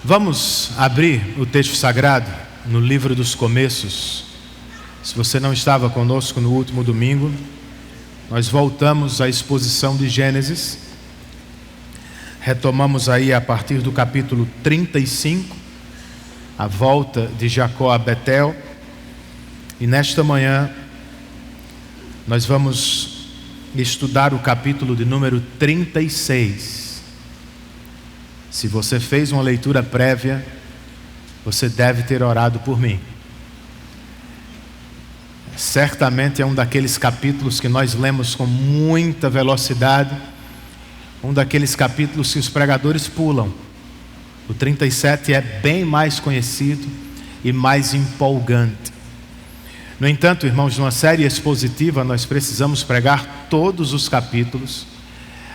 Vamos abrir o texto sagrado no livro dos Começos. Se você não estava conosco no último domingo, nós voltamos à exposição de Gênesis. Retomamos aí a partir do capítulo 35, a volta de Jacó a Betel. E nesta manhã, nós vamos estudar o capítulo de número 36. Se você fez uma leitura prévia, você deve ter orado por mim. Certamente é um daqueles capítulos que nós lemos com muita velocidade, um daqueles capítulos que os pregadores pulam. O 37 é bem mais conhecido e mais empolgante. No entanto, irmãos, numa série expositiva, nós precisamos pregar todos os capítulos,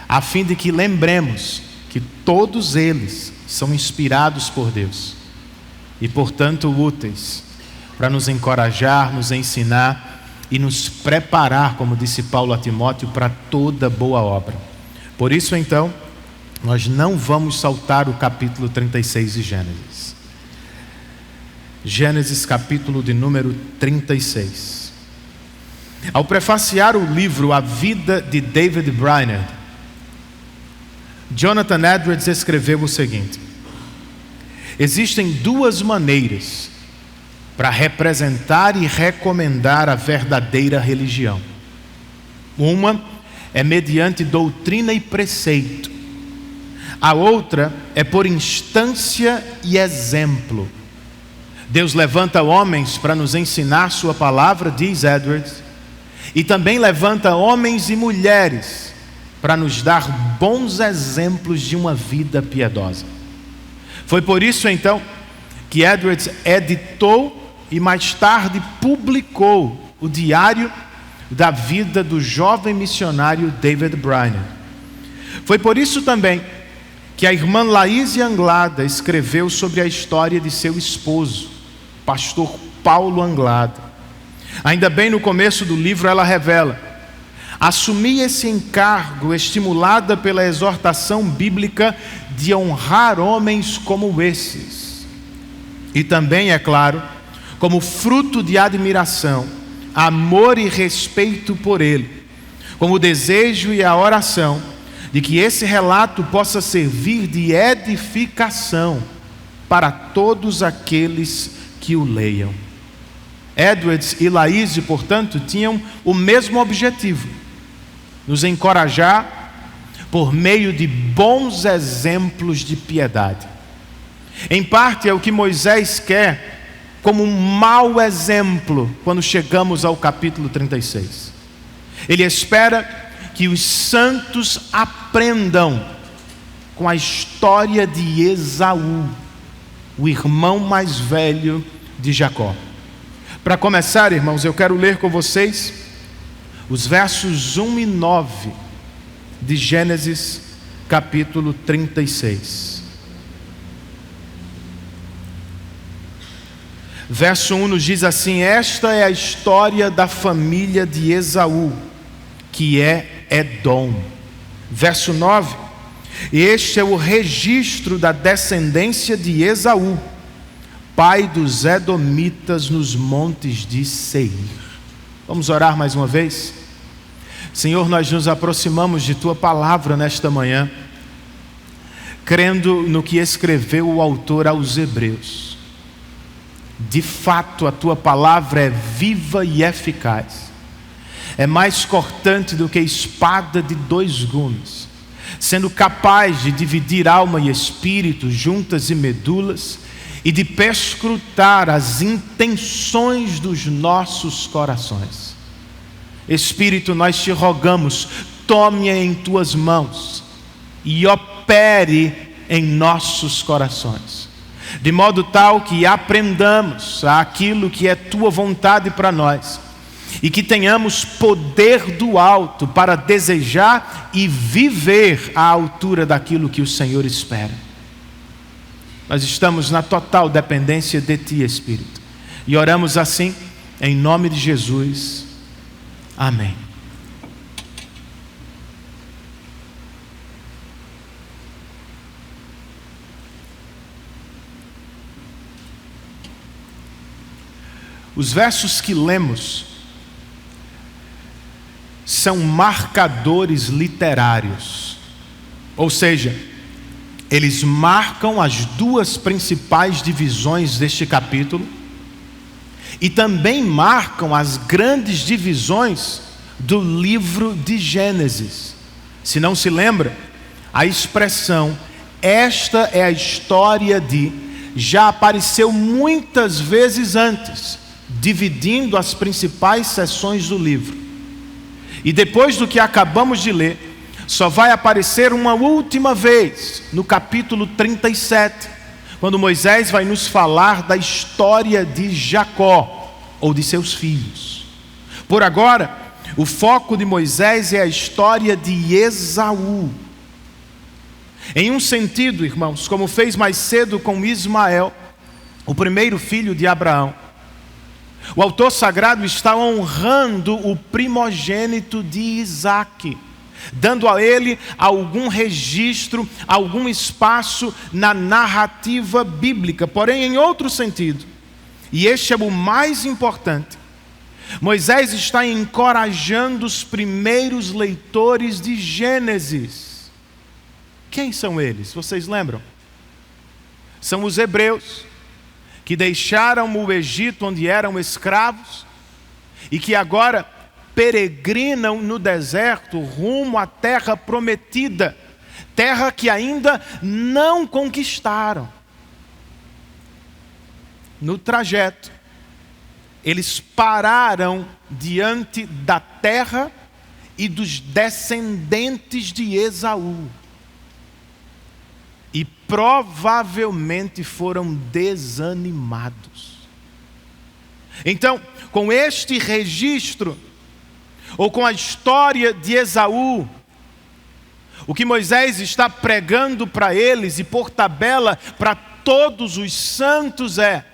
a fim de que lembremos que todos eles são inspirados por Deus e, portanto, úteis para nos encorajar, nos ensinar e nos preparar, como disse Paulo a Timóteo, para toda boa obra. Por isso, então, nós não vamos saltar o capítulo 36 de Gênesis. Gênesis, capítulo de número 36. Ao prefaciar o livro A Vida de David Brainerd, Jonathan Edwards escreveu o seguinte: existem duas maneiras para representar e recomendar a verdadeira religião. Uma é mediante doutrina e preceito. A outra é por instância e exemplo. Deus levanta homens para nos ensinar sua palavra, diz Edwards, e também levanta homens e mulheres para nos dar bons exemplos de uma vida piedosa. Foi por isso então que Edwards editou e mais tarde publicou o diário da vida do jovem missionário David Brainerd. Foi por isso também que a irmã Laís Anglada escreveu sobre a história de seu esposo, pastor Paulo Anglada. Ainda bem no começo do livro ela revela: assumi esse encargo estimulada pela exortação bíblica de honrar homens como esses. E também, é claro, como fruto de admiração, amor e respeito por ele, como o desejo e a oração de que esse relato possa servir de edificação para todos aqueles que o leiam. Edwards e Laís, portanto, tinham o mesmo objetivo: nos encorajar por meio de bons exemplos de piedade. Em parte é o que Moisés quer como um mau exemplo quando chegamos ao capítulo 36. Ele espera que os santos aprendam com a história de Esaú, o irmão mais velho de Jacó. Para começar, irmãos, eu quero ler com vocês os versos 1 e 9 de Gênesis, capítulo 36. Verso 1 nos diz assim: esta é a história da família de Esaú, que é Edom. Verso 9: este é o registro da descendência de Esaú, pai dos edomitas nos montes de Seir. Vamos orar mais uma vez? Senhor, nós nos aproximamos de Tua palavra nesta manhã, crendo no que escreveu o autor aos Hebreus. De fato, a Tua palavra é viva e eficaz. É mais cortante do que espada de dois gumes, sendo capaz de dividir alma e espírito, juntas e medulas, e de perscrutar as intenções dos nossos corações. Espírito, nós te rogamos, tome-a em tuas mãos e opere em nossos corações, de modo tal que aprendamos aquilo que é tua vontade para nós e que tenhamos poder do alto para desejar e viver à altura daquilo que o Senhor espera. Nós estamos na total dependência de Ti, Espírito, e oramos assim em nome de Jesus. Amém. Os versos que lemos são marcadores literários, ou seja, eles marcam as duas principais divisões deste capítulo e também marcam as grandes divisões do livro de Gênesis. Se não se lembra, a expressão "esta é a história de" já apareceu muitas vezes antes, dividindo as principais seções do livro. E depois do que acabamos de ler, só vai aparecer uma última vez no capítulo 37, quando Moisés vai nos falar da história de Jacó, ou de seus filhos. Por agora, o foco de Moisés é a história de Esaú. Em um sentido, irmãos, como fez mais cedo com Ismael, o primeiro filho de Abraão, o autor sagrado está honrando o primogênito de Isaque, dando a ele algum registro, algum espaço na narrativa bíblica. Porém, em outro sentido, e este é o mais importante, Moisés está encorajando os primeiros leitores de Gênesis. Quem são eles? Vocês lembram? São os hebreus, que deixaram o Egito onde eram escravos e que agora peregrinam no deserto rumo à terra prometida, terra que ainda não conquistaram. No trajeto, eles pararam diante da terra e dos descendentes de Esaú. E provavelmente foram desanimados. Então, com este registro, ou com a história de Esaú, o que Moisés está pregando para eles e por tabela para todos os santos é: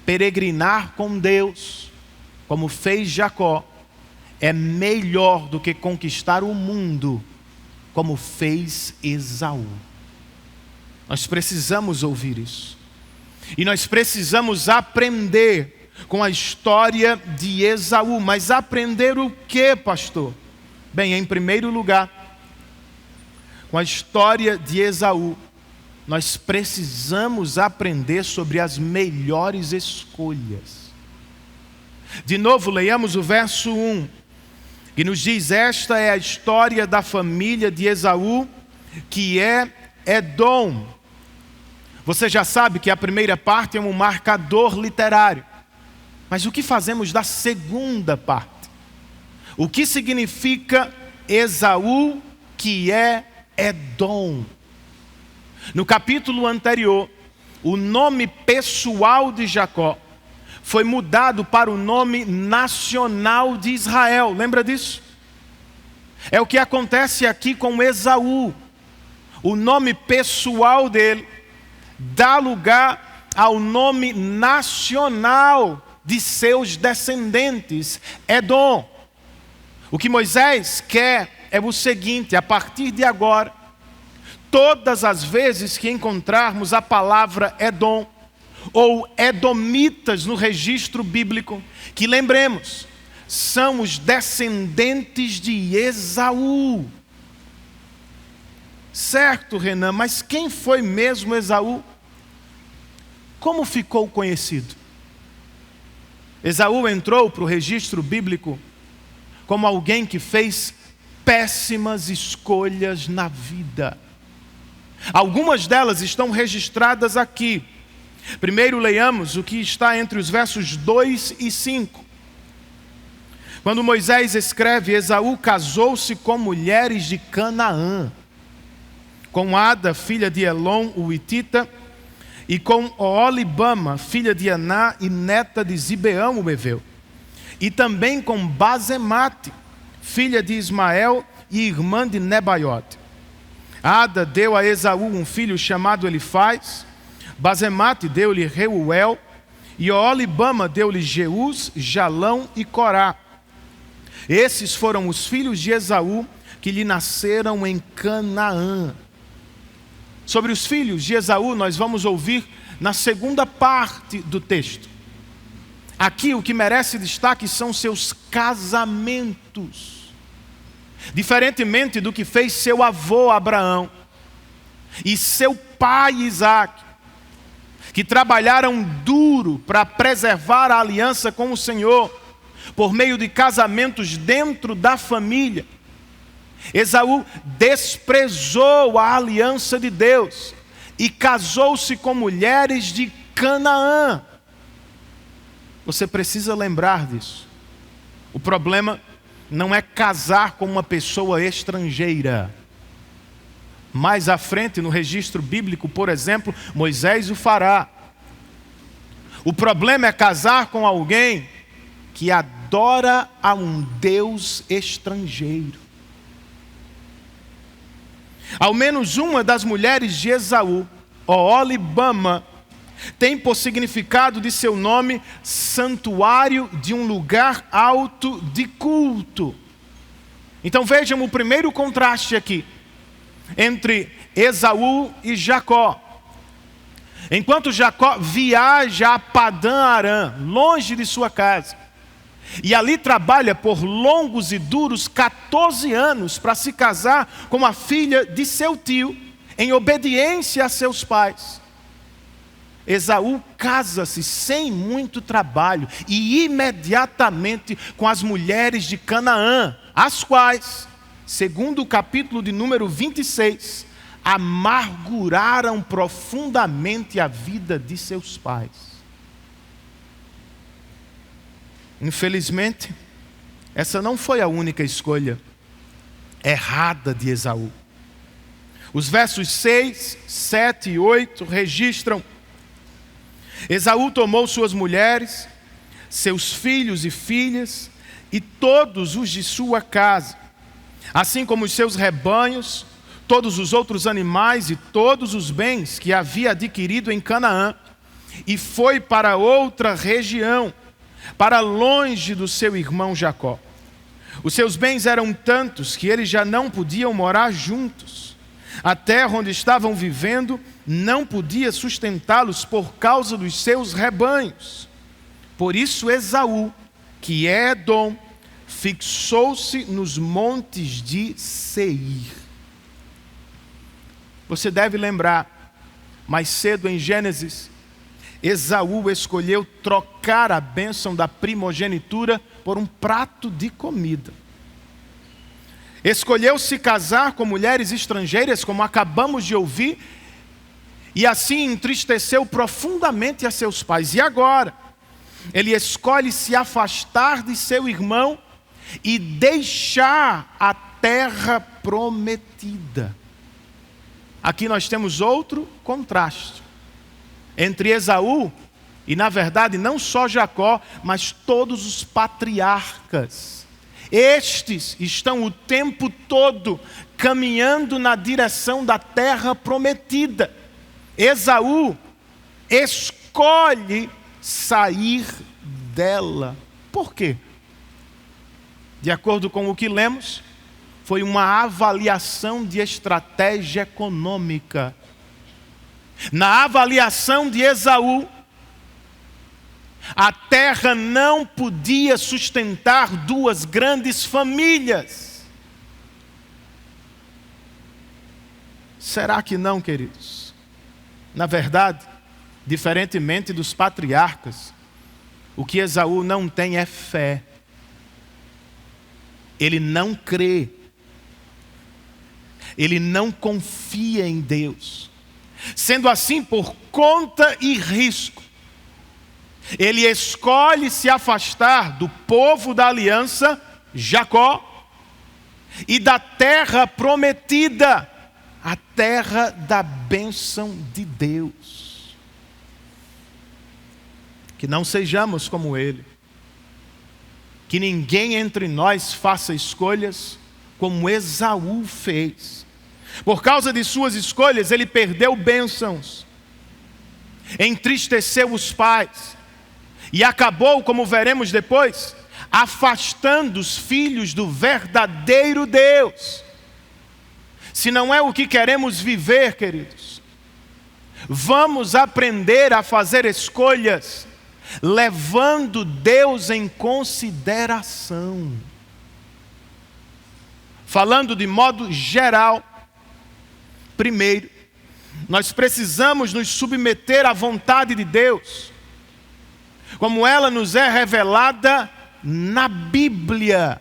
peregrinar com Deus, como fez Jacó, é melhor do que conquistar o mundo, como fez Esaú. Nós precisamos ouvir isso. E nós precisamos aprender com a história de Esaú. Mas aprender o que, pastor? Bem, em primeiro lugar, com a história de Esaú, nós precisamos aprender sobre as melhores escolhas. De novo, leiamos o verso 1. Que nos diz: esta é a história da família de Esaú, que é Edom. Você já sabe que a primeira parte é um marcador literário. Mas o que fazemos da segunda parte? O que significa Esaú, que é Edom? No capítulo anterior, o nome pessoal de Jacó foi mudado para o nome nacional de Israel. Lembra disso? É o que acontece aqui com Esaú. O nome pessoal dele dá lugar ao nome nacional de seus descendentes, Edom. O que Moisés quer é o seguinte: a partir de agora, todas as vezes que encontrarmos a palavra Edom, ou edomitas no registro bíblico, que lembremos, são os descendentes de Esaú. Certo, Renan, mas quem foi mesmo Esaú? Como ficou conhecido? Esaú entrou para o registro bíblico como alguém que fez péssimas escolhas na vida. Algumas delas estão registradas aqui. Primeiro leiamos o que está entre os versos 2 e 5. Quando Moisés escreve: Esaú casou-se com mulheres de Canaã, com Ada, filha de Elon, o Hitita, e com Oholibama, filha de Aná e neta de Zibeão, o Heveu, e também com Basemate, filha de Ismael e irmã de Nebaiote. Ada deu a Esaú um filho chamado Elifaz, Basemate deu-lhe Reuel, e Oholibama deu-lhe Jeús, Jalão e Corá. Esses foram os filhos de Esaú que lhe nasceram em Canaã. Sobre os filhos de Esaú nós vamos ouvir na segunda parte do texto. Aqui o que merece destaque são seus casamentos. Diferentemente do que fez seu avô Abraão e seu pai Isaque, que trabalharam duro para preservar a aliança com o Senhor, por meio de casamentos dentro da família. Esaú desprezou a aliança de Deus e casou-se com mulheres de Canaã. Você precisa lembrar disso. O problema não é casar com uma pessoa estrangeira. Mais à frente, no registro bíblico, por exemplo, Moisés o fará. O problema é casar com alguém que adora a um Deus estrangeiro. Ao menos uma das mulheres de Esaú, Oholibama, tem por significado de seu nome santuário de um lugar alto de culto. Então vejam o primeiro contraste aqui entre Esaú e Jacó. Enquanto Jacó viaja a Padã-Arã, longe de sua casa, e ali trabalha por longos e duros 14 anos para se casar com a filha de seu tio, em obediência a seus pais. Esaú casa-se sem muito trabalho e imediatamente com as mulheres de Canaã, as quais, segundo o capítulo de número 26, amarguraram profundamente a vida de seus pais. Infelizmente, essa não foi a única escolha errada de Esaú. Os versos 6, 7 e 8 registram: Esaú tomou suas mulheres, seus filhos e filhas, e todos os de sua casa, assim como os seus rebanhos, todos os outros animais e todos os bens que havia adquirido em Canaã, e foi para outra região, para longe do seu irmão Jacó. Os seus bens eram tantos que eles já não podiam morar juntos. A terra onde estavam vivendo não podia sustentá-los por causa dos seus rebanhos. Por isso Esaú, que é Edom, fixou-se nos montes de Seir. Você deve lembrar, mais cedo em Gênesis, Esaú escolheu trocar a bênção da primogenitura por um prato de comida. Escolheu se casar com mulheres estrangeiras, como acabamos de ouvir, e assim entristeceu profundamente a seus pais. E agora, ele escolhe se afastar de seu irmão e deixar a terra prometida. Aqui nós temos outro contraste entre Esaú e, na verdade, não só Jacó, mas todos os patriarcas. Estes estão o tempo todo caminhando na direção da terra prometida. Esaú escolhe sair dela. Por quê? De acordo com o que lemos, foi uma avaliação de estratégia econômica. Na avaliação de Esaú, a terra não podia sustentar duas grandes famílias. Será que não, queridos? Na verdade, diferentemente dos patriarcas, o que Esaú não tem é fé. Ele não crê. Ele não confia em Deus. Sendo assim, por conta e risco, ele escolhe se afastar do povo da aliança, Jacó, e da terra prometida, a terra da bênção de Deus. Que não sejamos como ele. Que ninguém entre nós faça escolhas como Esaú fez. Por causa de suas escolhas, ele perdeu bênçãos, entristeceu os pais e acabou, como veremos depois, afastando os filhos do verdadeiro Deus. Se não é o que queremos viver, queridos, vamos aprender a fazer escolhas levando Deus em consideração. Falando de modo geral, primeiro, nós precisamos nos submeter à vontade de Deus, como ela nos é revelada na Bíblia.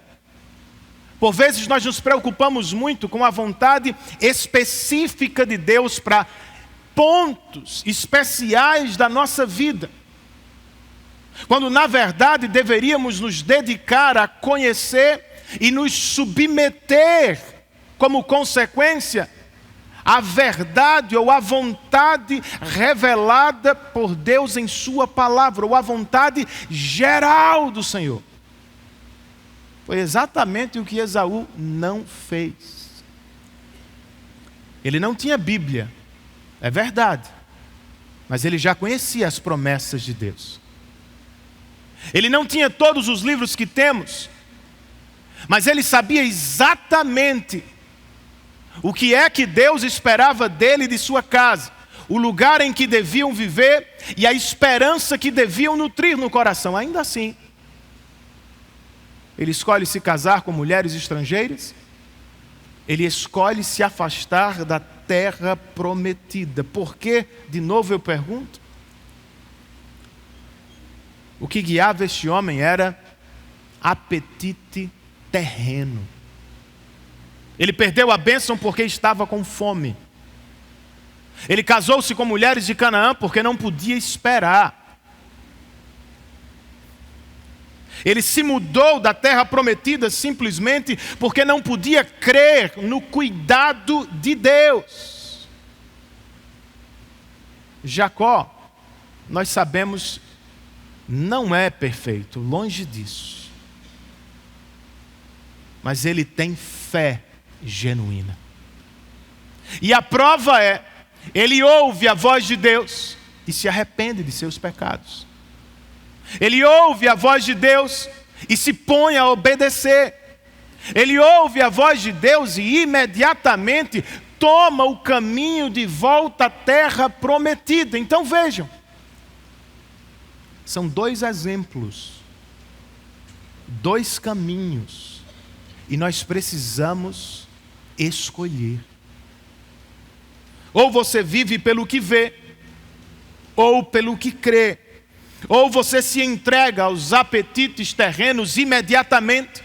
Por vezes nós nos preocupamos muito com a vontade específica de Deus para pontos especiais da nossa vida, quando na verdade deveríamos nos dedicar a conhecer e nos submeter como consequência à verdade ou à vontade revelada por Deus em sua palavra, ou à vontade geral do Senhor. Foi exatamente o que Esaú não fez. Ele não tinha Bíblia, é verdade, mas ele já conhecia as promessas de Deus. Ele não tinha todos os livros que temos, mas ele sabia exatamente o que é que Deus esperava dele e de sua casa, o lugar em que deviam viver e a esperança que deviam nutrir no coração. Ainda assim, ele escolhe se casar com mulheres estrangeiras, ele escolhe se afastar da terra prometida. Por quê? De novo eu pergunto. O que guiava este homem era apetite terreno. Ele perdeu a bênção porque estava com fome. Ele casou-se com mulheres de Canaã porque não podia esperar. Ele se mudou da terra prometida simplesmente porque não podia crer no cuidado de Deus. Jacó, nós sabemos, não é perfeito, longe disso. Mas ele tem fé genuína. E a prova é, ele ouve a voz de Deus e se arrepende de seus pecados. Ele ouve a voz de Deus e se põe a obedecer. Ele ouve a voz de Deus e imediatamente toma o caminho de volta à terra prometida. Então vejam, são dois exemplos, dois caminhos, e nós precisamos escolher. Ou você vive pelo que vê, ou pelo que crê. Ou você se entrega aos apetites terrenos imediatamente,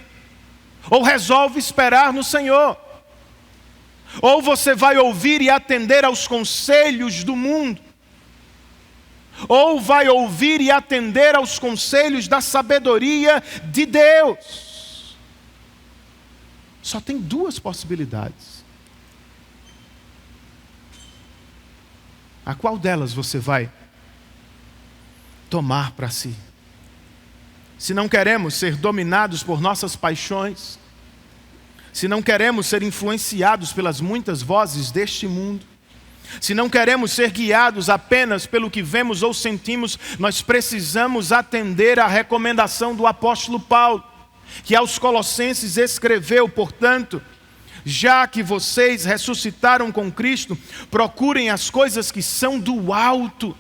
ou resolve esperar no Senhor. Ou você vai ouvir e atender aos conselhos do mundo, ou vai ouvir e atender aos conselhos da sabedoria de Deus. Só tem duas possibilidades. A qual delas você vai tomar para si? Se não queremos ser dominados por nossas paixões, se não queremos ser influenciados pelas muitas vozes deste mundo, se não queremos ser guiados apenas pelo que vemos ou sentimos, nós precisamos atender à recomendação do apóstolo Paulo, que aos Colossenses escreveu: portanto, já que vocês ressuscitaram com Cristo, procurem as coisas que são do alto,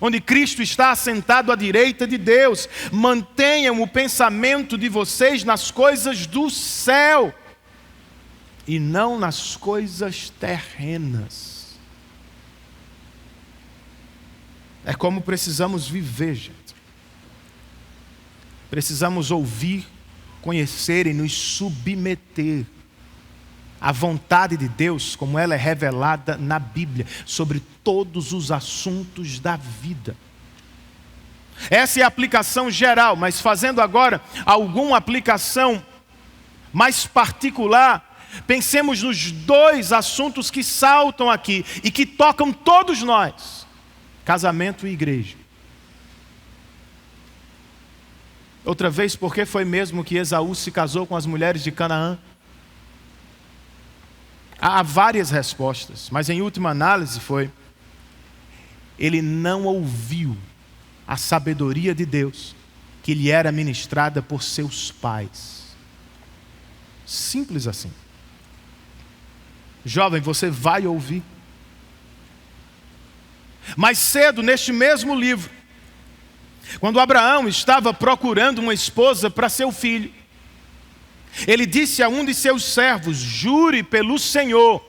onde Cristo está assentado à direita de Deus. Mantenham o pensamento de vocês nas coisas do céu e não nas coisas terrenas. É como precisamos viver, gente. Precisamos ouvir, conhecer e nos submeter à vontade de Deus, como ela é revelada na Bíblia, sobre todos os assuntos da vida. Essa é a aplicação geral, mas fazendo agora alguma aplicação mais particular, pensemos nos dois assuntos que saltam aqui e que tocam todos nós: casamento e igreja. Outra vez, por que foi mesmo que Esaú se casou com as mulheres de Canaã? Há várias respostas, mas em última análise foi: ele não ouviu a sabedoria de Deus que lhe era ministrada por seus pais. Simples assim. Jovem, você vai ouvir. Mais cedo, neste mesmo livro, Quando Abraão estava procurando uma esposa para seu filho, ele disse a um de seus servos: jure pelo Senhor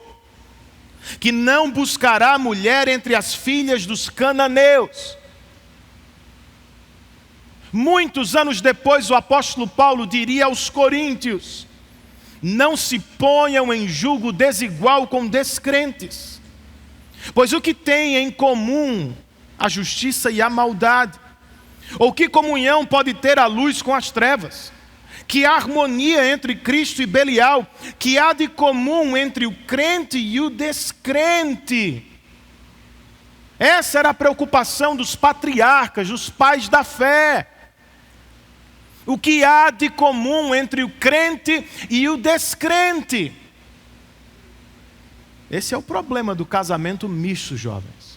que não buscará mulher entre as filhas dos cananeus. Muitos anos depois, o apóstolo Paulo diria aos coríntios: não se ponham em julgo desigual com descrentes, pois o que tem em comum a justiça e a maldade? Ou que comunhão pode ter a luz com as trevas? Que harmonia entre Cristo e Belial? Que há de comum entre o crente e o descrente? Essa era a preocupação dos patriarcas, dos pais da fé. O que há de comum entre o crente e o descrente? Esse é o problema do casamento misto, jovens.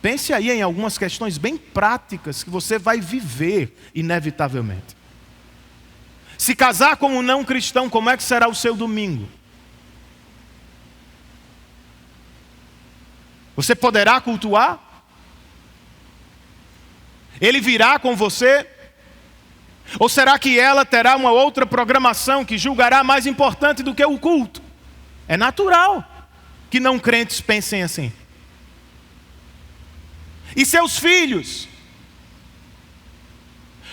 Pense aí em algumas questões bem práticas que você vai viver inevitavelmente. Se casar com um não cristão, como é que será o seu domingo? Você poderá cultuar? Ele virá com você? Ou será que ela terá uma outra programação que julgará mais importante do que o culto? É natural que não crentes pensem assim. E seus filhos?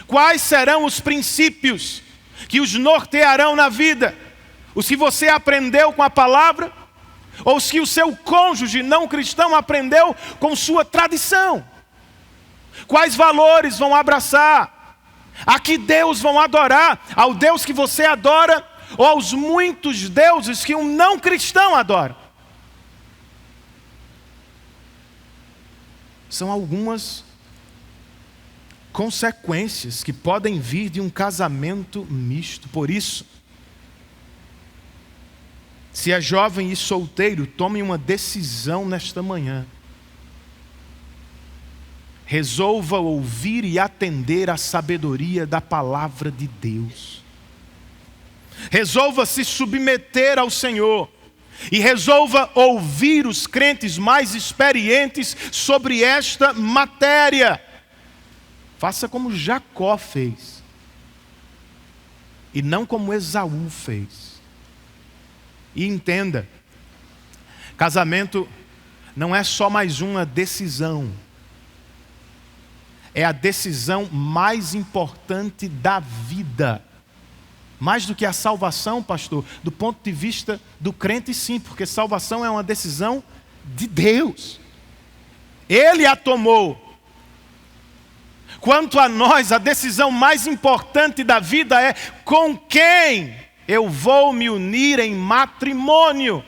Quais serão os princípios que os nortearão na vida? Os que você aprendeu com a palavra? Ou os que o seu cônjuge não cristão aprendeu com sua tradição? Quais valores vão abraçar? A que Deus vão adorar? Ao Deus que você adora ou aos muitos deuses que um não cristão adora? São algumas consequências que podem vir de um casamento misto. Por isso, se é jovem e solteiro, tome uma decisão nesta manhã. Resolva ouvir e atender à sabedoria da palavra de Deus. Resolva se submeter ao Senhor. E resolva ouvir os crentes mais experientes sobre esta matéria. Faça como Jacó fez. E não como Esaú fez. E entenda, casamento não é só mais uma decisão. É a decisão mais importante da vida. Mais do que a salvação, pastor, do ponto de vista do crente, sim, porque salvação é uma decisão de Deus. Ele a tomou. Quanto a nós, a decisão mais importante da vida é com quem eu vou me unir em matrimônio.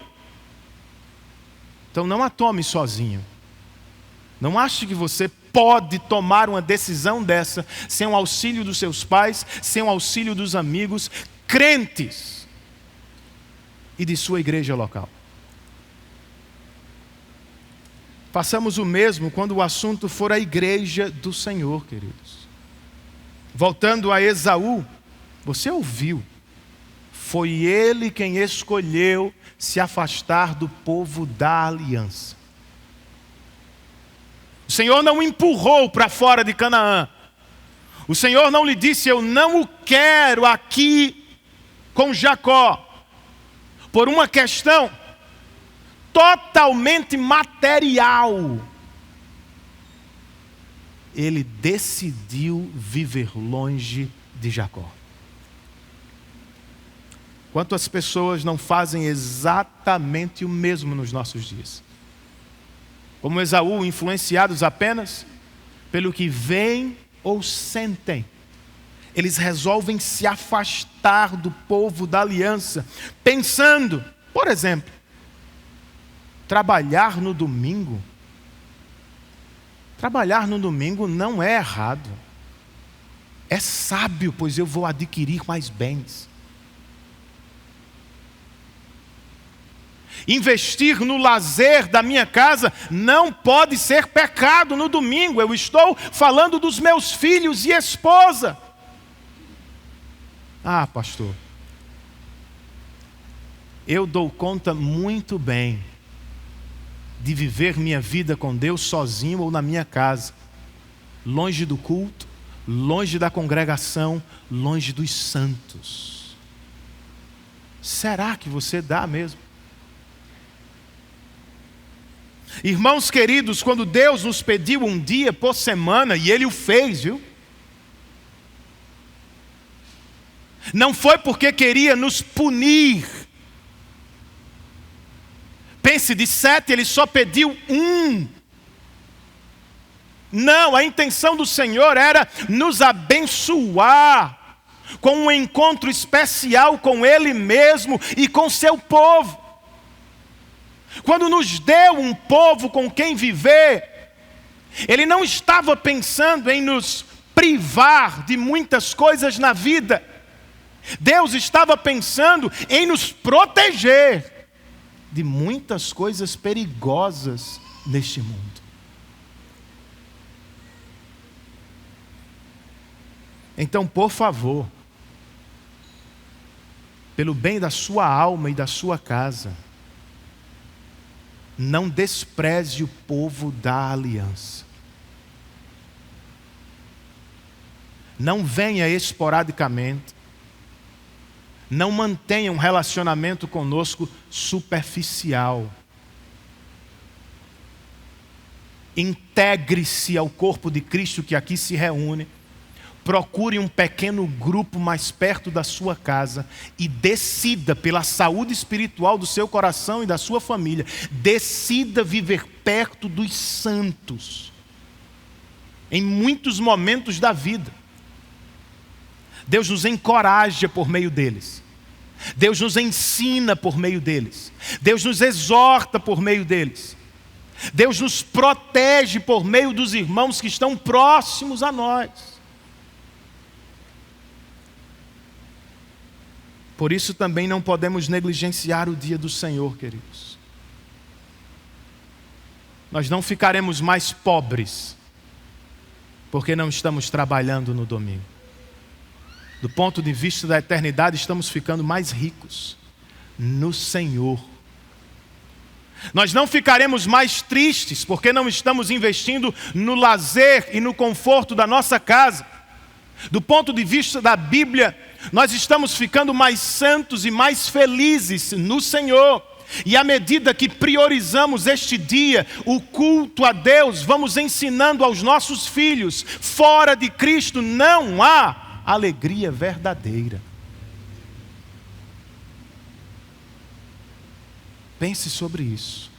Então não a tome sozinho. Não ache que você pode tomar uma decisão dessa sem o auxílio dos seus pais, sem o auxílio dos amigos, crentes e de sua igreja local. Façamos o mesmo quando o assunto for a igreja do Senhor, queridos. Voltando a Esaú, você ouviu, foi ele quem escolheu se afastar do povo da aliança. O Senhor não o empurrou para fora de Canaã. O Senhor não lhe disse: eu não o quero aqui com Jacó. Por uma questão totalmente material. Ele decidiu viver longe de Jacó. Quantas pessoas não fazem exatamente o mesmo nos nossos dias? Como Esaú, influenciados apenas pelo que veem ou sentem. Eles resolvem se afastar do povo da aliança, pensando, por exemplo, trabalhar no domingo. Trabalhar no domingo não é errado. É sábio, pois eu vou adquirir mais bens. Investir no lazer da minha casa não pode ser pecado no domingo. Eu estou falando dos meus filhos e esposa. Ah, pastor, eu dou conta muito bem de viver minha vida com Deus sozinho ou na minha casa, longe do culto, longe da congregação, longe dos santos. Será que você dá mesmo? Irmãos queridos, quando Deus nos pediu um dia por semana, e Ele o fez, viu? Não foi porque queria nos punir. Pense, de 7 Ele só pediu um. Não, a intenção do Senhor era nos abençoar com um encontro especial com Ele mesmo e com seu povo. Quando nos deu um povo com quem viver, Ele não estava pensando em nos privar de muitas coisas na vida. Deus estava pensando em nos proteger de muitas coisas perigosas neste mundo. Então, por favor, pelo bem da sua alma e da sua casa, não despreze o povo da aliança. Não venha esporadicamente. Não mantenha um relacionamento conosco superficial. Integre-se ao corpo de Cristo que aqui se reúne. Procure um pequeno grupo mais perto da sua casa e decida, pela saúde espiritual do seu coração e da sua família, decida viver perto dos santos em muitos momentos da vida. Deus nos encoraja por meio deles. Deus nos ensina por meio deles. Deus nos exorta por meio deles. Deus nos protege por meio dos irmãos que estão próximos a nós. Por isso também não podemos negligenciar o dia do Senhor, queridos. Nós não ficaremos mais pobres porque não estamos trabalhando no domingo. Do ponto de vista da eternidade, estamos ficando mais ricos no Senhor. Nós não ficaremos mais tristes porque não estamos investindo no lazer e no conforto da nossa casa. Do ponto de vista da Bíblia, nós estamos ficando mais santos e mais felizes no Senhor. E à medida que priorizamos este dia, o culto a Deus, vamos ensinando aos nossos filhos: fora de Cristo não há alegria verdadeira. Pense sobre isso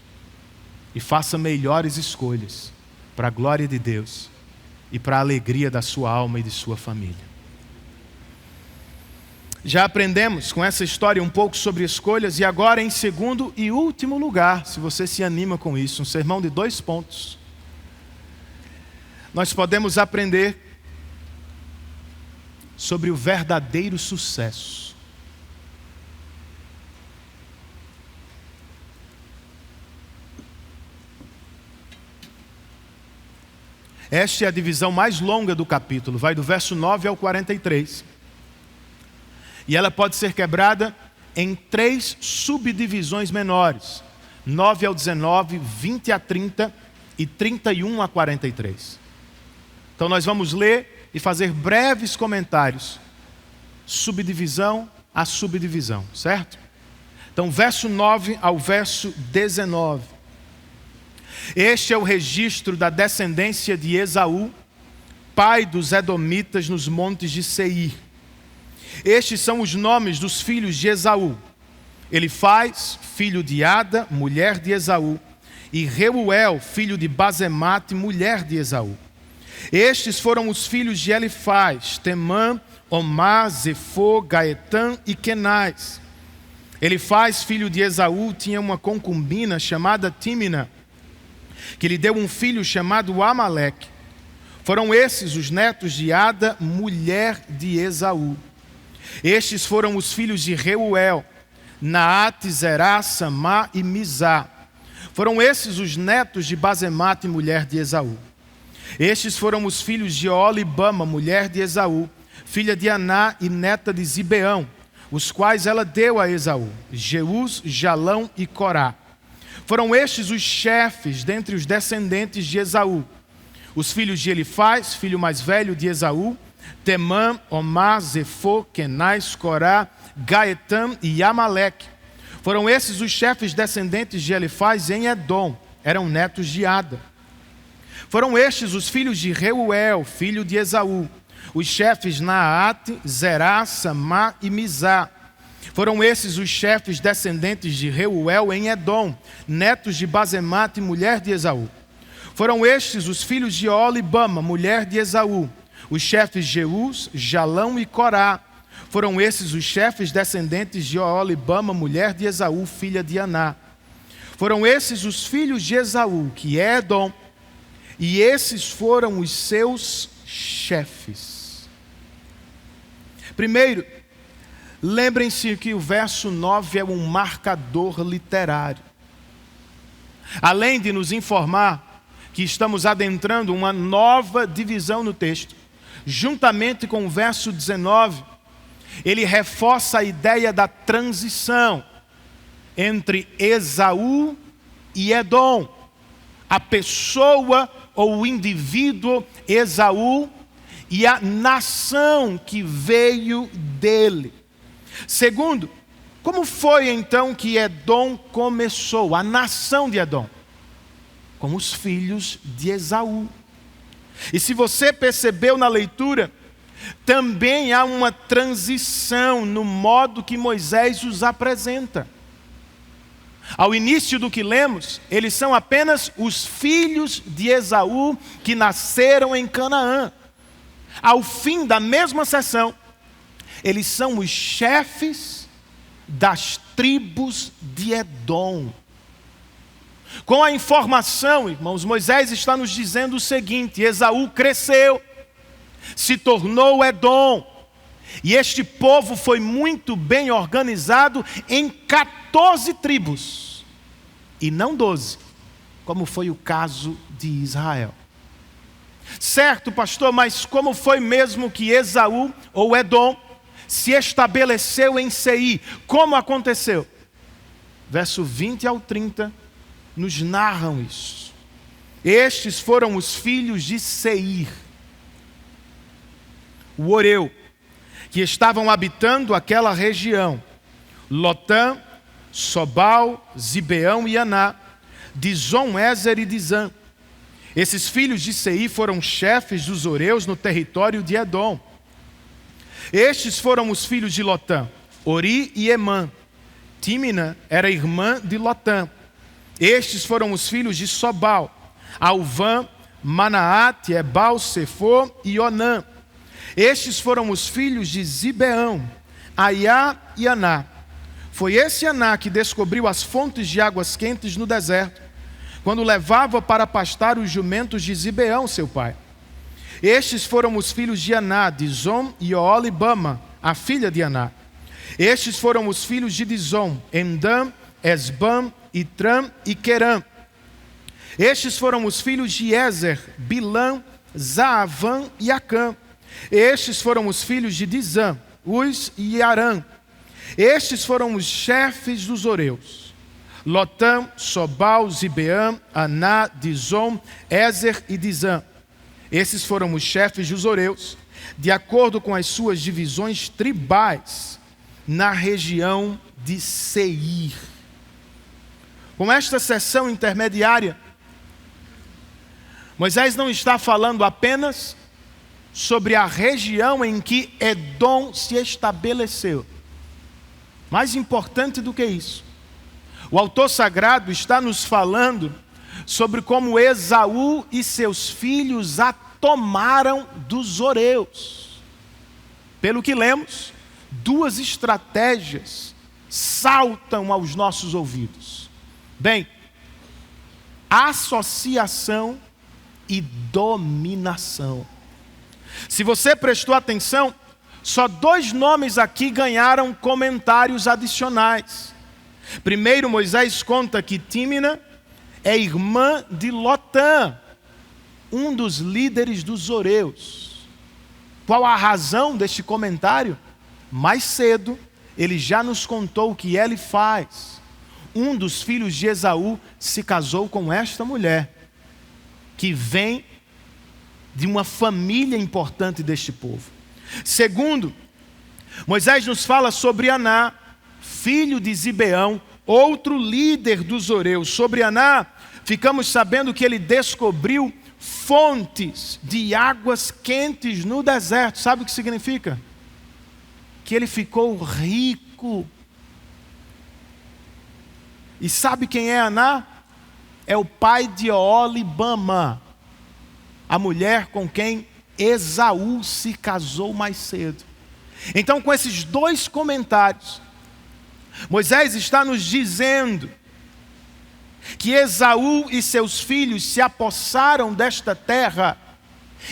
e faça melhores escolhas para a glória de Deus e para a alegria da sua alma e de sua família. Já aprendemos com essa história um pouco sobre escolhas, e agora, em segundo e último lugar, se você se anima com isso, um sermão de 2 pontos, nós podemos aprender sobre o verdadeiro sucesso. Esta é a divisão mais longa do capítulo, vai do verso 9 ao 43. E ela pode ser quebrada em 3 subdivisões menores: 9 ao 19, 20 a 30 e 31 a 43. Então nós vamos ler e fazer breves comentários, subdivisão a subdivisão, certo? Então, verso 9 ao verso 19. Este é o registro da descendência de Esaú, pai dos edomitas nos montes de Seir. Estes são os nomes dos filhos de Esaú: Elifaz, filho de Ada, mulher de Esaú, e Reuel, filho de Basemate, mulher de Esaú. Estes foram os filhos de Elifaz: Temã, Omar, Zefô, Gaetã e Kenaz. Elifaz, filho de Esaú, tinha uma concubina chamada Tímina, que lhe deu um filho chamado Amaleque. Foram esses os netos de Ada, mulher de Esaú. Estes foram os filhos de Reuel: Naate, Zerá, Samá e Mizá. Foram esses os netos de Basemate, mulher de Esaú. Estes foram os filhos de Olibama, mulher de Esaú, filha de Aná e neta de Zibeão, os quais ela deu a Esaú: Jeús, Jalão e Corá. Foram estes os chefes dentre os descendentes de Esaú. Os filhos de Elifaz, filho mais velho de Esaú, Temã, Omar, Zefô, Kenaz, Corá, Gaetam e Amaleque. Foram esses os chefes descendentes de Elifaz em Edom, eram netos de Ada. Foram estes os filhos de Reuel, filho de Esaú, os chefes Naate, Zerá, Samá e Mizá. Foram esses os chefes descendentes de Reuel em Edom, netos de Basemate, mulher de Esaú. Foram estes os filhos de Olibama, mulher de Esaú, os chefes Jeús, Jalão e Corá. Foram esses os chefes descendentes de Olibama, mulher de Esaú, filha de Aná. Foram esses os filhos de Esaú, que é Edom, e esses foram os seus chefes. Primeiro, lembrem-se que o verso 9 é um marcador literário. Além de nos informar que estamos adentrando uma nova divisão no texto, juntamente com o verso 19, ele reforça a ideia da transição entre Esaú e Edom, a pessoa ou o indivíduo Esaú e a nação que veio dele. Segundo, como foi então que Edom começou, a nação de Edom? Com os filhos de Esaú. E se você percebeu na leitura, também há uma transição no modo que Moisés os apresenta. Ao início do que lemos, eles são apenas os filhos de Esaú que nasceram em Canaã. Ao fim da mesma sessão, eles são os chefes das tribos de Edom. Com a informação, irmãos, Moisés está nos dizendo o seguinte: Esaú cresceu, se tornou Edom, e este povo foi muito bem organizado em 14 tribos, e não 12, como foi o caso de Israel. Certo, pastor, mas como foi mesmo que Esaú, ou Edom, se estabeleceu em Seir? Como aconteceu? Verso 20 ao 30 nos narram isso. Estes foram os filhos de Seir, o Oreu, que estavam habitando aquela região: Lotã, Sobal, Zibeão e Aná, Dizom, Ézer e Dizã. Esses filhos de Seir foram chefes dos Oreus no território de Edom. Estes foram os filhos de Lotã: Ori e Emã. Tímina era irmã de Lotã. Estes foram os filhos de Sobal: Alvã, Manaate, Ebal, Sefor e Onã. Estes foram os filhos de Zibeão: Aiá e Aná. Foi esse Aná que descobriu as fontes de águas quentes no deserto, quando levava para pastar os jumentos de Zibeão, seu pai. Estes foram os filhos de Aná, Dizom e Oolibama, a filha de Aná. Estes foram os filhos de Dizom: Endam, Esbam, Itram e Querã. Estes foram os filhos de Ézer: Bilã, Zaavã e Acã. Estes foram os filhos de Dizã: Uz e Arã. Estes foram os chefes dos Oreus: Lotã, Sobal, Zibeã, Aná, Dizom, Ézer e Dizã. Esses foram os chefes dos Oreus, de acordo com as suas divisões tribais, na região de Seir. Com esta seção intermediária, Moisés não está falando apenas sobre a região em que Edom se estabeleceu. Mais importante do que isso, o autor sagrado está nos falando sobre como Esaú e seus filhos a tomaram dos Oreus. Pelo que lemos, duas estratégias saltam aos nossos ouvidos. Bem, associação e dominação. Se você prestou atenção, só dois nomes aqui ganharam comentários adicionais. Primeiro, Moisés conta que Tímina é irmã de Lotã, um dos líderes dos Oreus. Qual a razão deste comentário? Mais cedo, ele já nos contou o que ele faz. um dos filhos de Esaú se casou com esta mulher, que vem de uma família importante deste povo. Segundo, Moisés nos fala sobre Aná, filho de Zibeão, outro líder dos Horeus. Sobre Aná, ficamos sabendo que ele descobriu fontes de águas quentes no deserto. Sabe o que significa? Que ele ficou rico. E sabe quem é Aná? É o pai de Oholibama, a mulher com quem Esaú se casou mais cedo. Então, com esses dois comentários, Moisés está nos dizendo que Esaú e seus filhos se apossaram desta terra,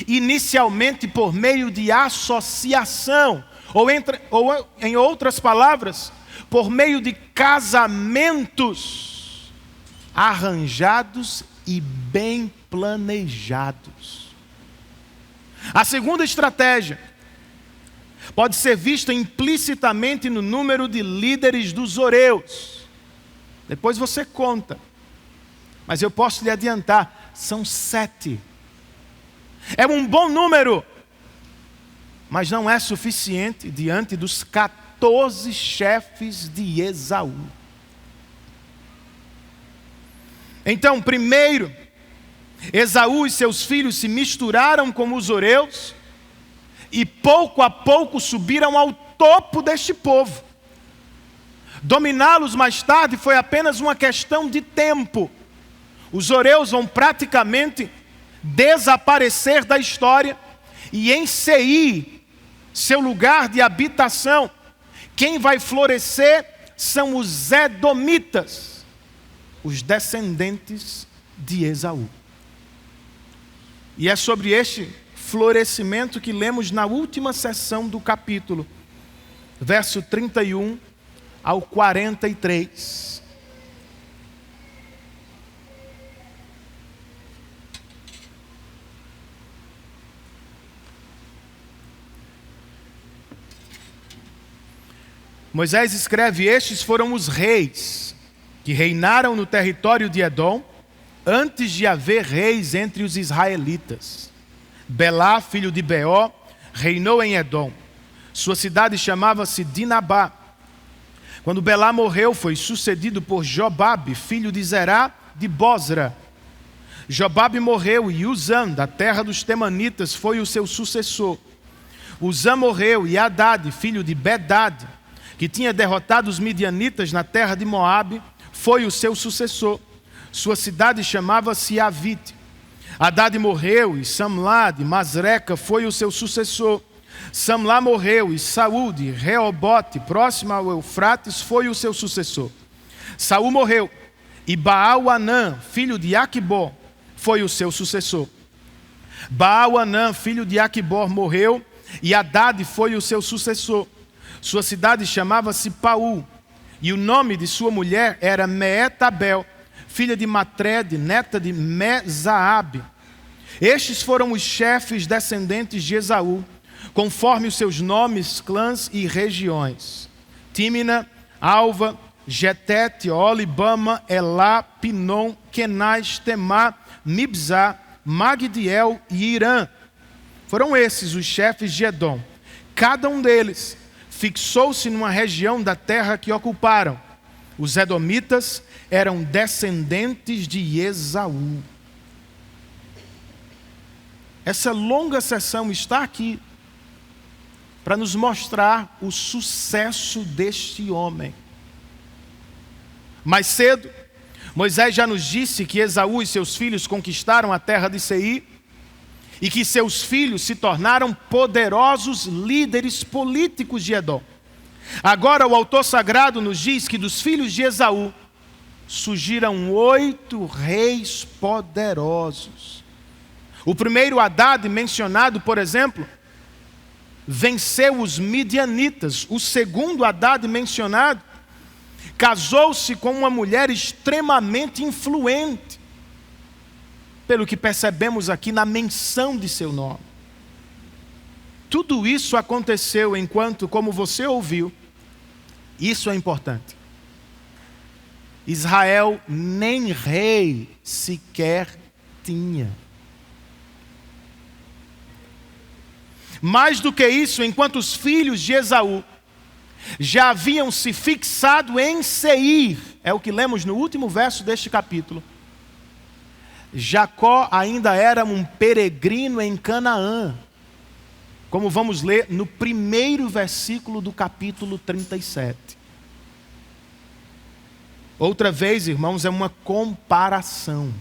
inicialmente por meio de associação, ou em outras palavras, por meio de casamentos arranjados e bem planejados. A segunda estratégia pode ser vista implicitamente no número de líderes dos Horeus. Depois você conta. Mas eu posso lhe adiantar, são 7. É um bom número, mas não é suficiente diante dos 14 chefes de Esaú. Então, primeiro, Esaú e seus filhos se misturaram com os Horeus e pouco a pouco subiram ao topo deste povo. Dominá-los mais tarde foi apenas uma questão de tempo. Os Horeus vão praticamente desaparecer da história e em Seir, seu lugar de habitação, quem vai florescer são os Edomitas, os descendentes de Esaú. E é sobre este florescimento que lemos na última sessão do capítulo, verso 31 ao 43. Moisés escreve: estes foram os reis que reinaram no território de Edom, antes de haver reis entre os israelitas. Belá, filho de Beó, reinou em Edom. Sua cidade chamava-se Dinabá. Quando Belá morreu, foi sucedido por Jobabe, filho de Zerá, de Bosra. Jobabe morreu e Uzã, da terra dos Temanitas, foi o seu sucessor. Uzã morreu e Hadade, filho de Bedade, que tinha derrotado os midianitas na terra de Moabe, foi o seu sucessor. Sua cidade chamava-se Avite. Hadade morreu e Samlá de Masreca foi o seu sucessor. Samlá morreu e Saul de Reobote, próximo ao Eufrates, foi o seu sucessor. Saul morreu e Baal-Anã, filho de Aquibor, foi o seu sucessor. Baal-Anã, filho de Aquibor, morreu e Hadade foi o seu sucessor. Sua cidade chamava-se Paú e o nome de sua mulher era Meetabel, filha de Matred, neta de Mezaabe. Estes foram os chefes descendentes de Esaú, conforme os seus nomes, clãs e regiões: Tímina, Alva, Getete, Oholibama, Elá, Pinom, Kenaz, Temá, Mibzá, Magdiel e Irã. Foram esses os chefes de Edom. Cada um deles fixou-se numa região da terra que ocuparam. Os edomitas eram descendentes de Esaú. Essa longa sessão está aqui para nos mostrar o sucesso deste homem. Mais cedo, Moisés já nos disse que Esaú e seus filhos conquistaram a terra de Seir e que seus filhos se tornaram poderosos líderes políticos de Edom. Agora o autor sagrado nos diz que dos filhos de Esaú surgiram 8 reis poderosos. O primeiro, Hadade, mencionado, por exemplo, venceu os midianitas. O segundo, Hadade, mencionado, casou-se com uma mulher extremamente influente, pelo que percebemos aqui na menção de seu nome. Tudo isso aconteceu enquanto, como você ouviu, isso é importante. Israel nem rei sequer tinha. Mais do que isso, enquanto os filhos de Esaú já haviam se fixado em Seir, é o que lemos no último verso deste capítulo, Jacó ainda era um peregrino em Canaã, como vamos ler no primeiro versículo do capítulo 37. Outra vez, irmãos, é uma comparação.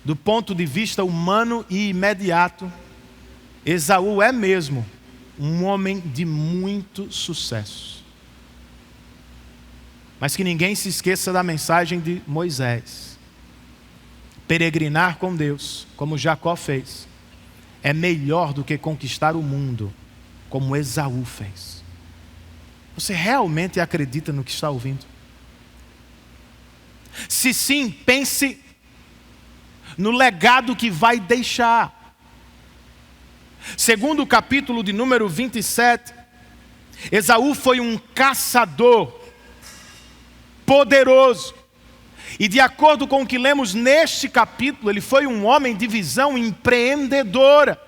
Do ponto de vista humano e imediato, Esaú é mesmo um homem de muito sucesso. Mas que ninguém se esqueça da mensagem de Moisés. Peregrinar com Deus, como Jacó fez, é melhor do que conquistar o mundo, como Esaú fez. Você realmente acredita no que está ouvindo? Se sim, pense no legado que vai deixar. Segundo o capítulo de número 27, Esaú foi um caçador poderoso. E de acordo com o que lemos neste capítulo, ele foi um homem de visão empreendedora.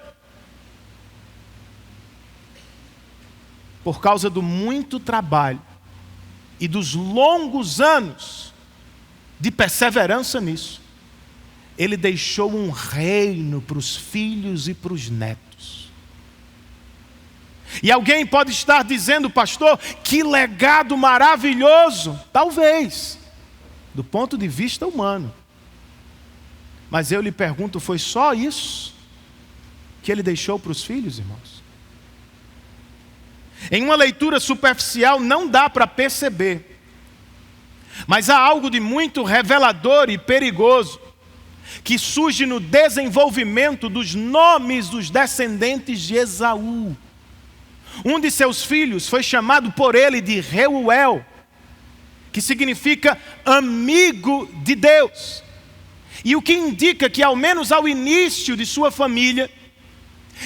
Por causa do muito trabalho e dos longos anos de perseverança nisso, ele deixou um reino para os filhos e para os netos. E alguém pode estar dizendo, pastor, que legado maravilhoso. Talvez, do ponto de vista humano. Mas eu lhe pergunto, foi só isso que ele deixou para os filhos, irmãos? Em uma leitura superficial não dá para perceber. Mas há algo de muito revelador e perigoso que surge no desenvolvimento dos nomes dos descendentes de Esaú. Um de seus filhos foi chamado por ele de Reuel, que significa amigo de Deus. E o que indica que, ao menos ao início de sua família,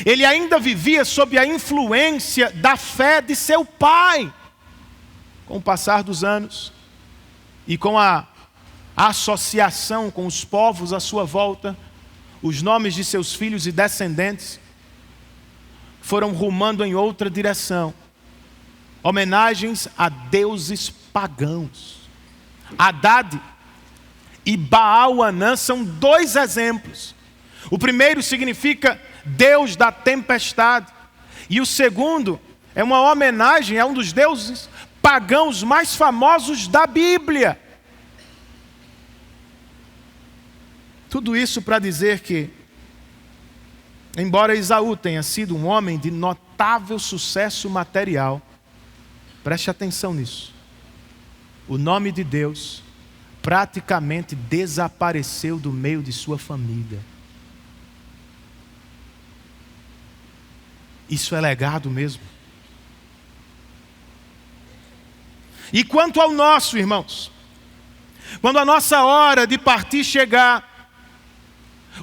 ele ainda vivia sob a influência da fé de seu pai. Com o passar dos anos e com a associação com os povos à sua volta, os nomes de seus filhos e descendentes foram rumando em outra direção. Homenagens a deuses pagãos. Hadad e Baal-Anã são dois exemplos. O primeiro significa Deus da tempestade. E o segundo é uma homenagem a um dos deuses pagãos mais famosos da Bíblia. Tudo isso para dizer que, embora Esaú tenha sido um homem de notável sucesso material, preste atenção nisso, o nome de Deus praticamente desapareceu do meio de sua família. Isso é legado mesmo. E quanto ao nosso, irmãos, quando a nossa hora de partir chegar,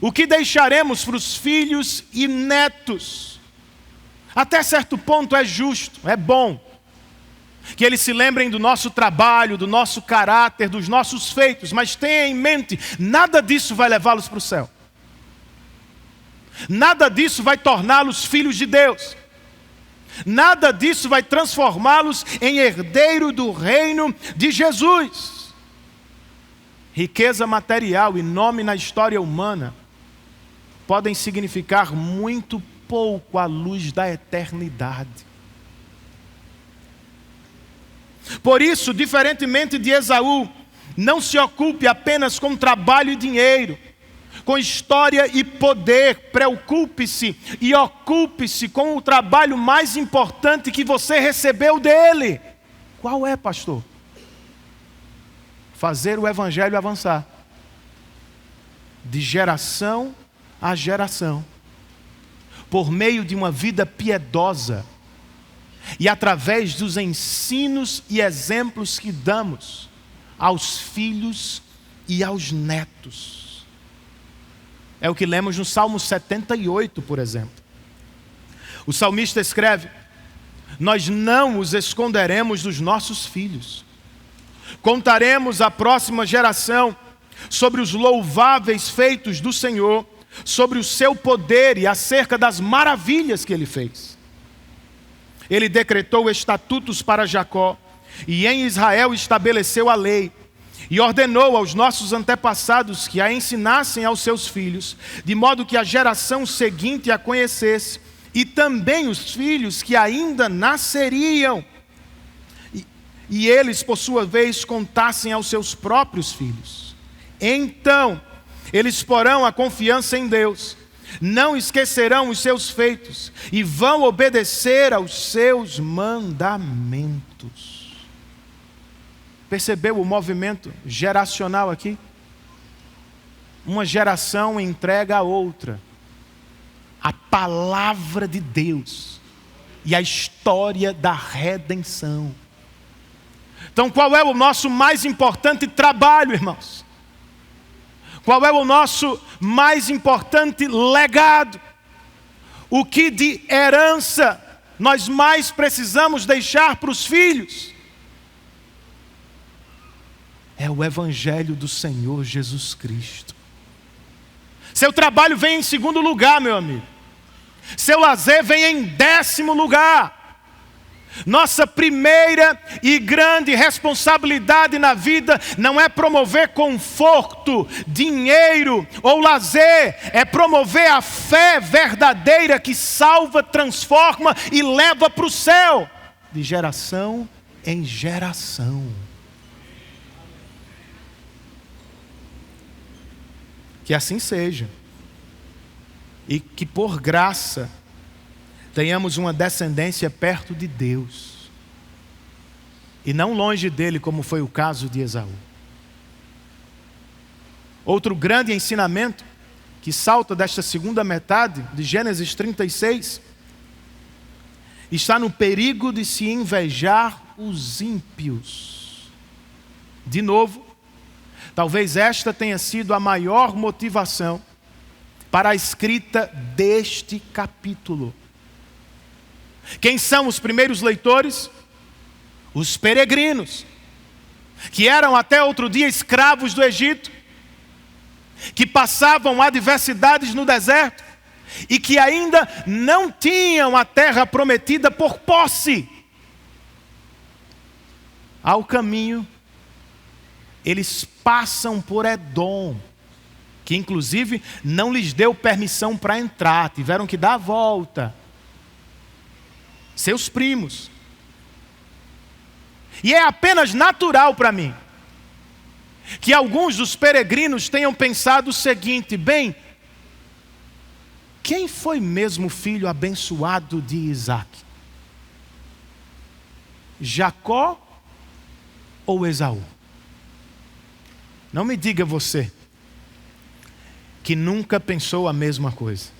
o que deixaremos para os filhos e netos? Até certo ponto é justo, é bom que eles se lembrem do nosso trabalho, do nosso caráter, dos nossos feitos, mas tenha em mente, nada disso vai levá-los para o céu. Nada disso vai torná-los filhos de Deus. Nada disso vai transformá-los em herdeiro do reino de Jesus. Riqueza material e nome na história humana podem significar muito pouco à luz da eternidade. Por isso, diferentemente de Esaú, não se ocupe apenas com trabalho e dinheiro, com história e poder. Preocupe-se e ocupe-se com o trabalho mais importante que você recebeu dele. Qual é, pastor? Fazer o evangelho avançar, de geração a geração, por meio de uma vida piedosa e através dos ensinos e exemplos que damos aos filhos e aos netos. É o que lemos no Salmo 78, por exemplo. O salmista escreve: nós não os esconderemos dos nossos filhos, Contaremos à próxima geração sobre os louváveis feitos do Senhor, sobre o seu poder e acerca das maravilhas que ele fez. Ele decretou estatutos para Jacó, e em Israel estabeleceu a lei, e ordenou aos nossos antepassados que a ensinassem aos seus filhos, de modo que a geração seguinte a conhecesse, e também os filhos que ainda nasceriam, e eles, por sua vez, contassem aos seus próprios filhos. Então, eles porão a confiança em Deus, não esquecerão os seus feitos, e vão obedecer aos seus mandamentos. Percebeu o movimento geracional aqui? Uma geração entrega a outra a palavra de Deus e a história da redenção. Então, qual é o nosso mais importante trabalho, irmãos? Qual é o nosso mais importante legado? O que de herança nós mais precisamos deixar para os filhos? É o Evangelho do Senhor Jesus Cristo. Seu trabalho vem em segundo lugar, meu amigo. Seu lazer vem em 10º lugar. Nossa primeira e grande responsabilidade na vida não é promover conforto, dinheiro ou lazer, é promover a fé verdadeira que salva, transforma e leva para o céu, de geração em geração. Que assim seja, e que por graça tenhamos uma descendência perto de Deus, e não longe dele, como foi o caso de Esaú. Outro grande ensinamento que salta desta segunda metade de Gênesis 36 está no perigo de se invejar os ímpios. De novo, talvez esta tenha sido a maior motivação para a escrita deste capítulo. Quem são os primeiros leitores? Os peregrinos, que eram até outro dia escravos do Egito, que passavam adversidades no deserto e que ainda não tinham a terra prometida por posse. Ao caminho, eles passam por Edom, que inclusive não lhes deu permissão para entrar, tiveram que dar a volta. Seus primos. E é apenas natural para mim que alguns dos peregrinos tenham pensado o seguinte: bem, quem foi mesmo o filho abençoado de Isaac? Jacó ou Esaú? Não me diga você que nunca pensou a mesma coisa,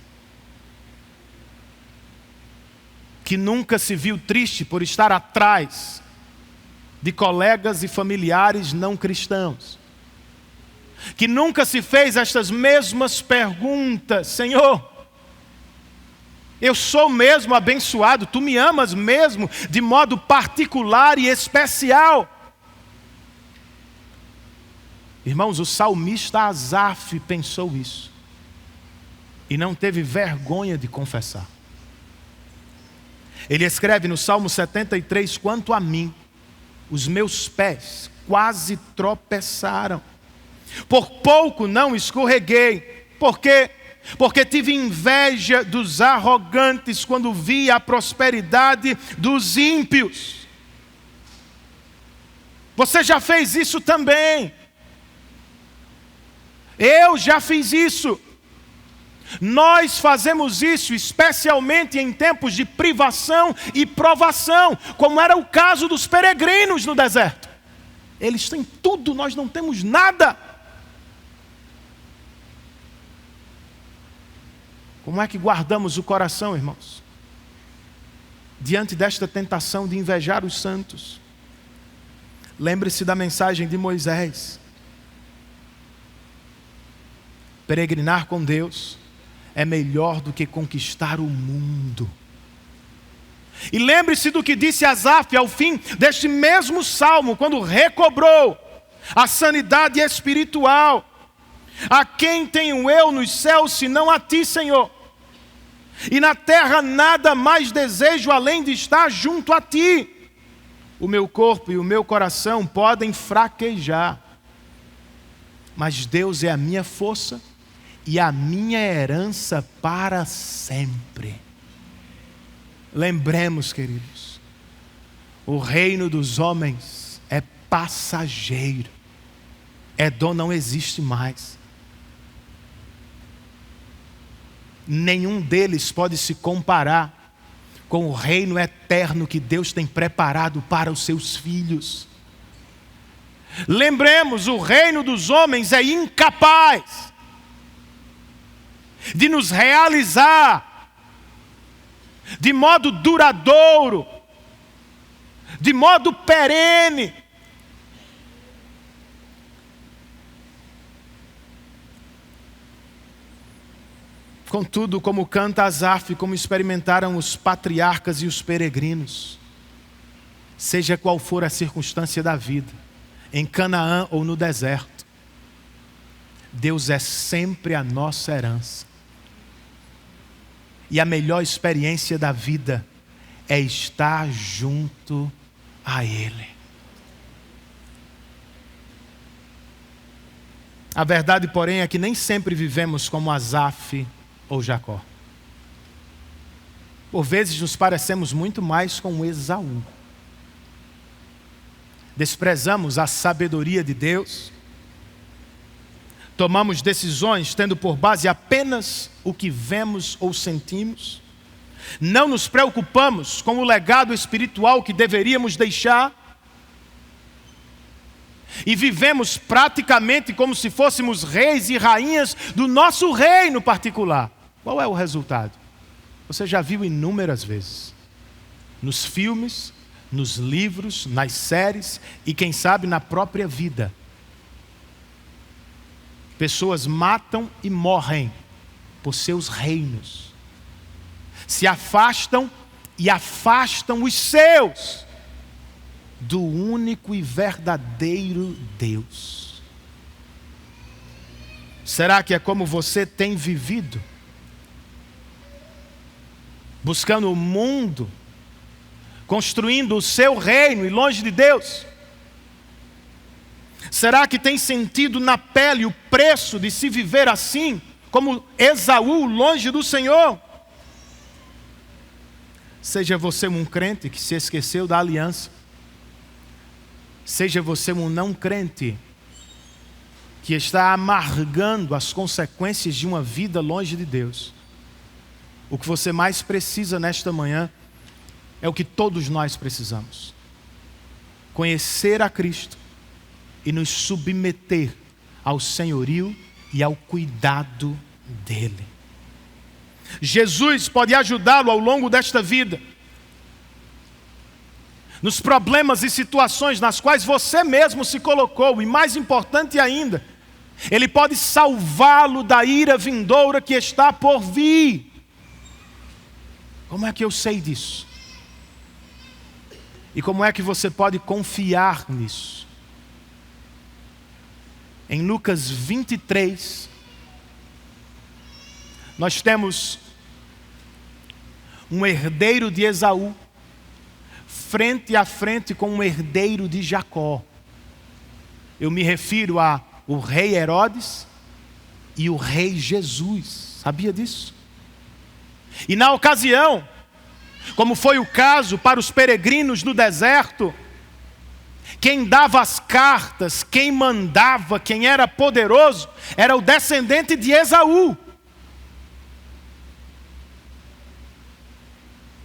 que nunca se viu triste por estar atrás de colegas e familiares não cristãos, que nunca se fez estas mesmas perguntas: Senhor, eu sou mesmo abençoado, Tu me amas mesmo de modo particular e especial? Irmãos, o salmista Asaf pensou isso e não teve vergonha de confessar. Ele escreve no Salmo 73: quanto a mim, os meus pés quase tropeçaram, por pouco não escorreguei. Por quê? Porque tive inveja dos arrogantes quando vi a prosperidade dos ímpios. Você já fez isso também. Eu já fiz isso. Nós fazemos isso especialmente em tempos de privação e provação, como era o caso dos peregrinos no deserto. Eles têm tudo, nós não temos nada. Como é que guardamos o coração, irmãos, diante desta tentação de invejar os santos? Lembre-se da mensagem de Moisés. Peregrinar com Deus é melhor do que conquistar o mundo. E lembre-se do que disse Asaf ao fim deste mesmo salmo, quando recobrou a sanidade espiritual. A quem tenho eu nos céus, senão a ti, Senhor? E na terra nada mais desejo além de estar junto a ti. O meu corpo e o meu coração podem fraquejar, mas Deus é a minha força e a minha herança para sempre. Lembremos, queridos, o reino dos homens é passageiro. Edom não existe mais. Nenhum deles pode se comparar com o reino eterno que Deus tem preparado para os seus filhos. Lembremos, o reino dos homens é incapaz de nos realizar de modo duradouro, de modo perene. Contudo, como canta Asaf, como experimentaram os patriarcas e os peregrinos, seja qual for a circunstância da vida, em Canaã ou no deserto, Deus é sempre a nossa herança. E a melhor experiência da vida é estar junto a Ele. A verdade, porém, é que nem sempre vivemos como Asaf ou Jacó. Por vezes nos parecemos muito mais com Esaú. Desprezamos a sabedoria de Deus. Tomamos decisões tendo por base apenas o que vemos ou sentimos. Não nos preocupamos com o legado espiritual que deveríamos deixar. E vivemos praticamente como se fôssemos reis e rainhas do nosso reino particular. Qual é o resultado? Você já viu inúmeras vezes. Nos filmes, nos livros, nas séries e quem sabe na própria vida. Pessoas matam e morrem por seus reinos. Se afastam e afastam os seus do único e verdadeiro Deus. Será que é como você tem vivido? Buscando o mundo, construindo o seu reino e longe de Deus? Será que tem sentido na pele o preço de se viver assim, como Esaú, longe do Senhor? Seja você um crente que se esqueceu da aliança, seja você um não crente que está amargando as consequências de uma vida longe de Deus. O que você mais precisa nesta manhã é o que todos nós precisamos: conhecer a Cristo e nos submeter ao senhorio e ao cuidado dele. Jesus pode ajudá-lo ao longo desta vida, nos problemas e situações nas quais você mesmo se colocou, e mais importante ainda, Ele pode salvá-lo da ira vindoura que está por vir. Como é que eu sei disso? E como é que você pode confiar nisso? Em Lucas 23, nós temos um herdeiro de Esaú, frente a frente com um herdeiro de Jacó. Eu me refiro ao rei Herodes e o rei Jesus. Sabia disso? E na ocasião, como foi o caso para os peregrinos no deserto, quem dava as cartas, quem mandava, quem era poderoso, era o descendente de Esaú.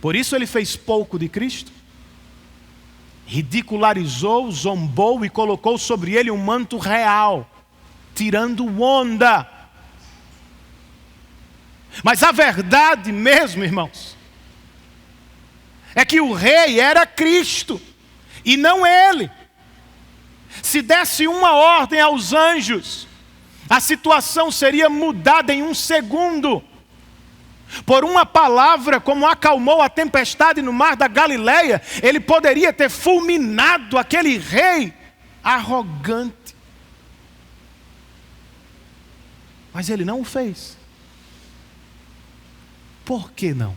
Por isso ele fez pouco de Cristo, ridicularizou, zombou e colocou sobre ele um manto real, tirando onda. Mas a verdade mesmo, irmãos, é que o rei era Cristo e não ele. Se desse uma ordem aos anjos, a situação seria mudada em um segundo. Por uma palavra, como acalmou a tempestade no mar da Galileia, ele poderia ter fulminado aquele rei arrogante. Mas ele não o fez. Por que não?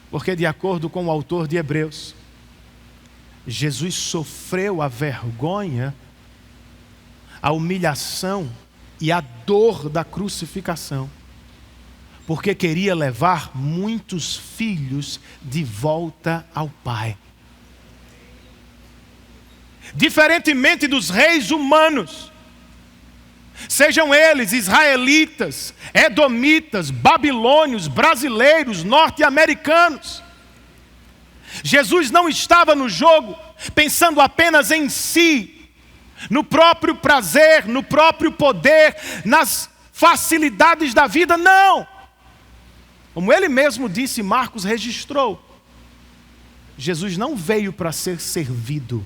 Porque, de acordo com o autor de Hebreus, Jesus sofreu a vergonha, a humilhação e a dor da crucificação, porque queria levar muitos filhos de volta ao Pai. Diferentemente dos reis humanos, sejam eles israelitas, edomitas, babilônios, brasileiros, norte-americanos, Jesus não estava no jogo pensando apenas em si, no próprio prazer, no próprio poder, nas facilidades da vida, não. Como ele mesmo disse, Marcos registrou, Jesus não veio para ser servido.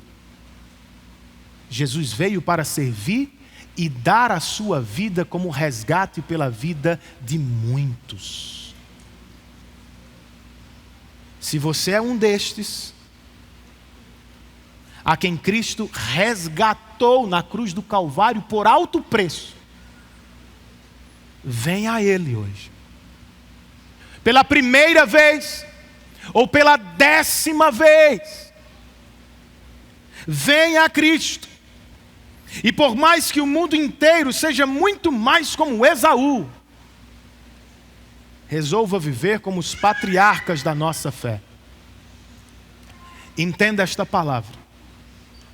Jesus veio para servir e dar a sua vida como resgate pela vida de muitos. Se você é um destes, a quem Cristo resgatou na cruz do Calvário por alto preço, venha a Ele hoje. Pela primeira vez, ou pela 10ª vez, venha a Cristo. E por mais que o mundo inteiro seja muito mais como Esaú, resolva viver como os patriarcas da nossa fé. Entenda esta palavra.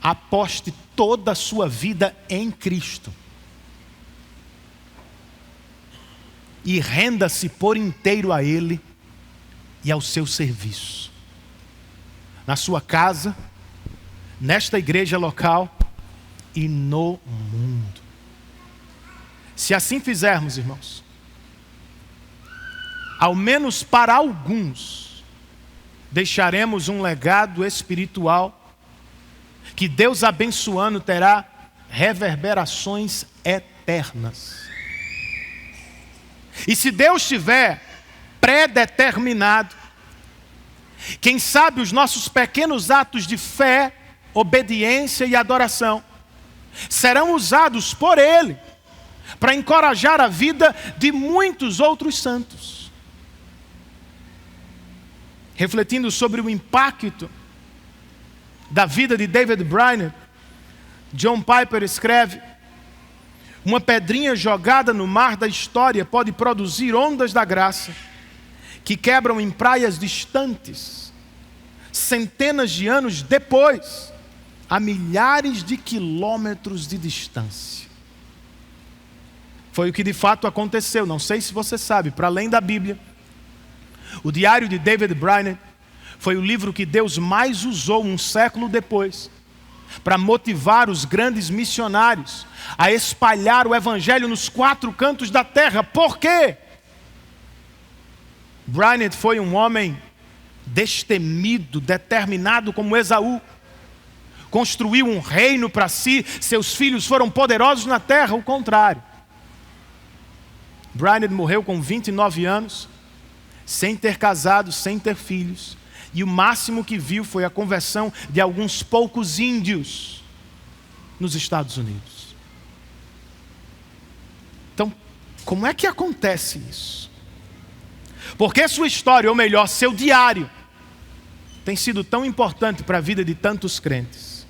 Aposte toda a sua vida em Cristo. E renda-se por inteiro a Ele e ao seu serviço. Na sua casa, nesta igreja local e no mundo. Se assim fizermos, irmãos, ao menos para alguns, deixaremos um legado espiritual que Deus abençoando terá reverberações eternas. E se Deus tiver predeterminado, quem sabe os nossos pequenos atos de fé, obediência e adoração serão usados por Ele para encorajar a vida de muitos outros santos. Refletindo sobre o impacto da vida de David Brainerd, John Piper escreve: uma pedrinha jogada no mar da história pode produzir ondas da graça que quebram em praias distantes, centenas de anos depois, a milhares de quilômetros de distância. Foi o que de fato aconteceu. Não sei se você sabe, para além da Bíblia, o diário de David Brainerd foi o livro que Deus mais usou um século depois para motivar os grandes missionários a espalhar o evangelho nos 4 cantos da terra. Por quê? Brainerd foi um homem destemido, determinado como Esaú. Construiu um reino para si, seus filhos foram poderosos na terra, o contrário. Brainerd morreu com 29 anos, sem ter casado, sem ter filhos. E o máximo que viu foi a conversão de alguns poucos índios nos Estados Unidos. Então, como é que acontece isso? Por que sua história, ou melhor, seu diário, tem sido tão importante para a vida de tantos crentes?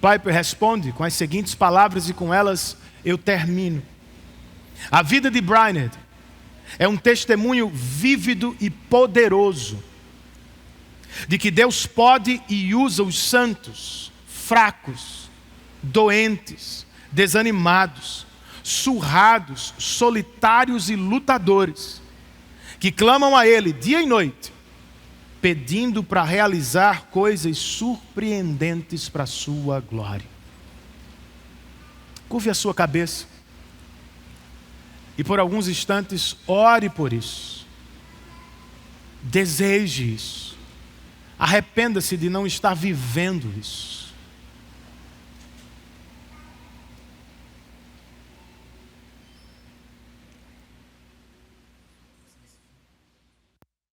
Piper responde com as seguintes palavras e com elas eu termino. A vida de Brainerd é um testemunho vívido e poderoso de que Deus pode e usa os santos, fracos, doentes, desanimados, surrados, solitários e lutadores, que clamam a Ele dia e noite, pedindo para realizar coisas surpreendentes para a sua glória. Curve a sua cabeça e por alguns instantes ore por isso. Deseje isso. Arrependa-se de não estar vivendo isso.